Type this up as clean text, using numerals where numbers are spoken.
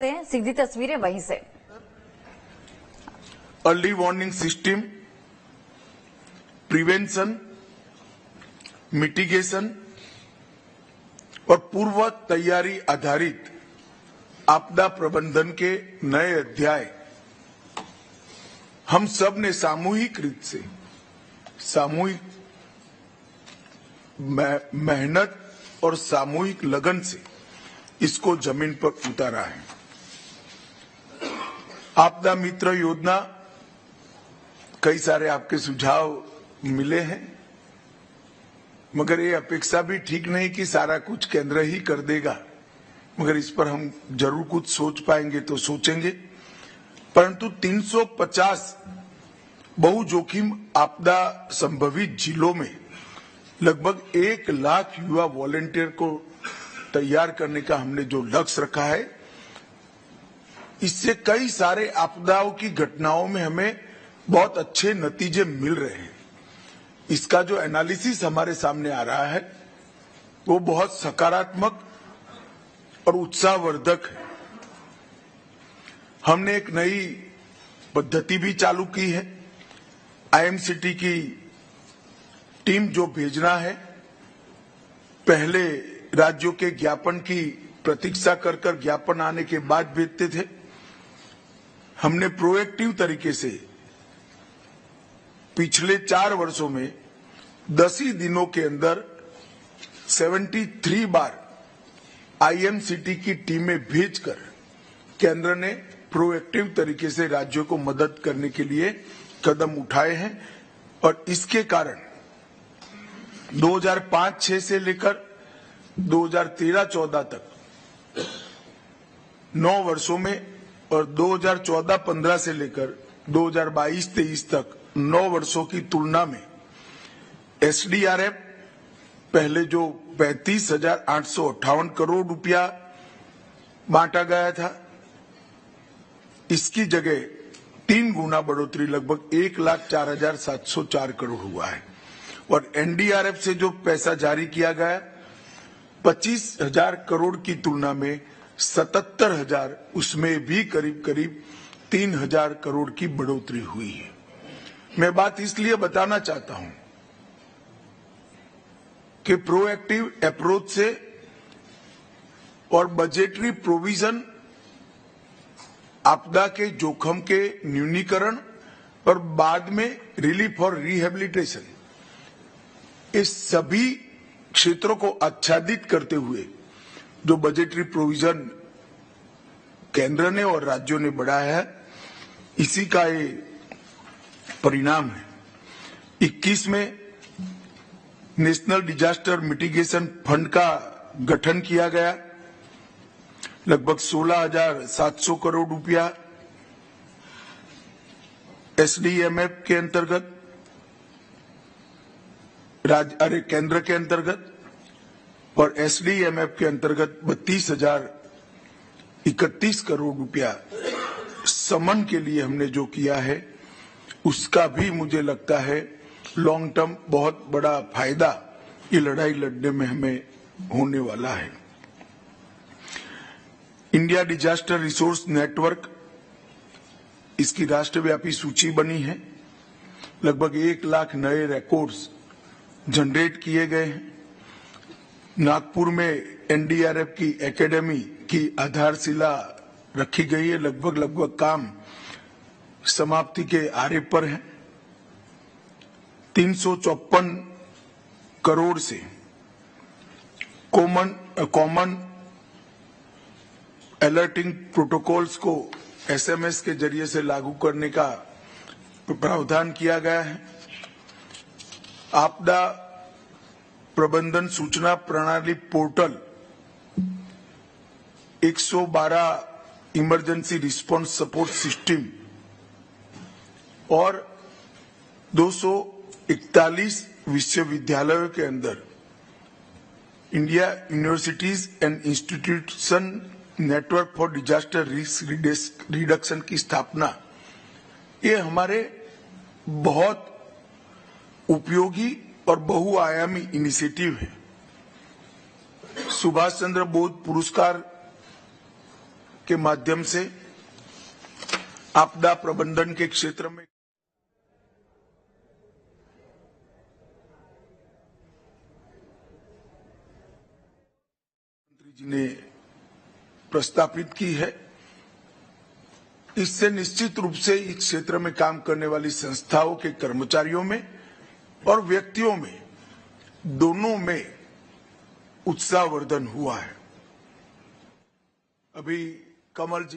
सीधी तस्वीरें वहीं से। Early warning system, prevention, mitigation और पूर्व तैयारी आधारित आपदा प्रबंधन के नए अध्याय हम सब ने सामूहिक रूप से सामूहिक मेहनत और सामूहिक लगन से इसको जमीन पर उतारा है। आपदा मित्र योजना, कई सारे आपके सुझाव मिले हैं, मगर ये अपेक्षा भी ठीक नहीं कि सारा कुछ केंद्र ही कर देगा, मगर इस पर हम जरूर कुछ सोच पाएंगे तो सोचेंगे। परंतु 350 बहु जोखिम आपदा संभवित जिलों में लगभग 1 लाख युवा वॉलेंटियर को तैयार करने का हमने जो लक्ष्य रखा है, इससे कई सारे आपदाओं की घटनाओं में हमें बहुत अच्छे नतीजे मिल रहे हैं। इसका जो एनालिसिस हमारे सामने आ रहा है वो बहुत सकारात्मक और उत्साहवर्धक है। हमने एक नई पद्धति भी चालू की है। आईएमसीटी की टीम जो भेजना है, पहले राज्यों के ज्ञापन की प्रतीक्षा कर ज्ञापन आने के बाद भेजते थे। हमने प्रोएक्टिव तरीके से पिछले 4 वर्षों में 10 ही दिनों के अंदर 73 बार आईएमसीटी की टीमें भेजकर केंद्र ने प्रोएक्टिव तरीके से राज्यों को मदद करने के लिए कदम उठाए हैं। और इसके कारण 2005-06 से लेकर 2013-14 तक 9 वर्षों में और 2014-15 से लेकर 2022-23 तक 9 वर्षों की तुलना में एसडीआरएफ पहले जो 35,858 करोड़ रुपया बांटा गया था, इसकी जगह 3 गुना बढ़ोतरी लगभग 1,04,704 करोड़ हुआ है। और एनडीआरएफ से जो पैसा जारी किया गया 25,000 करोड़ की तुलना में 77,000, उसमें भी करीब 3,000 करोड़ की बढ़ोतरी हुई है। मैं बात इसलिए बताना चाहता हूं कि प्रोएक्टिव अप्रोच से और बजटरी प्रोविजन आपदा के जोखिम के न्यूनीकरण और बाद में रिलीफ और रिहेबिलिटेशन, इस सभी क्षेत्रों को आच्छादित करते हुए जो बजटरी प्रोविजन केंद्र ने और राज्यों ने बढ़ाया है, इसी का ये परिणाम है। 21 में नेशनल डिजास्टर मिटिगेशन फंड का गठन किया गया, लगभग 16,700 करोड़ रुपया एसडीएमएफ के अंतर्गत केंद्र के अंतर्गत और एसडीएमएफ के अंतर्गत 32,031 करोड़ रुपया समन के लिए हमने जो किया है, उसका भी मुझे लगता है लॉन्ग टर्म बहुत बड़ा फायदा ये लड़ाई लड़ने में हमें होने वाला है। इंडिया डिजास्टर रिसोर्स नेटवर्क, इसकी राष्ट्रव्यापी सूची बनी है। लगभग 1 लाख नए रिकॉर्ड्स जनरेट किए गए हैं। नागपुर में एनडीआरएफ की एकेडमी की आधारशिला रखी गई है। लगभग काम समाप्ति के आरे पर है। 354 करोड़ से कॉमन अलर्टिंग प्रोटोकॉल्स को एसएमएस के जरिए से लागू करने का प्रावधान किया गया है। आपदा प्रबंधन सूचना प्रणाली portal 112 emergency response support system और 241 विश्वविद्यालयों के अंदर India universities and institution network for disaster risk reduction की स्थापना, ये हमारे बहुत उपयोगी और बहुआयामी इनिशिएटिव है। सुभाष चंद्र बोस पुरस्कार के माध्यम से आपदा प्रबंधन के क्षेत्र में मंत्री जी ने प्रस्तावित की है। इससे निश्चित रूप से इस क्षेत्र में काम करने वाली संस्थाओं के कर्मचारियों में और व्यक्तियों में दोनों में उत्साहवर्धन हुआ है। अभी कमल जी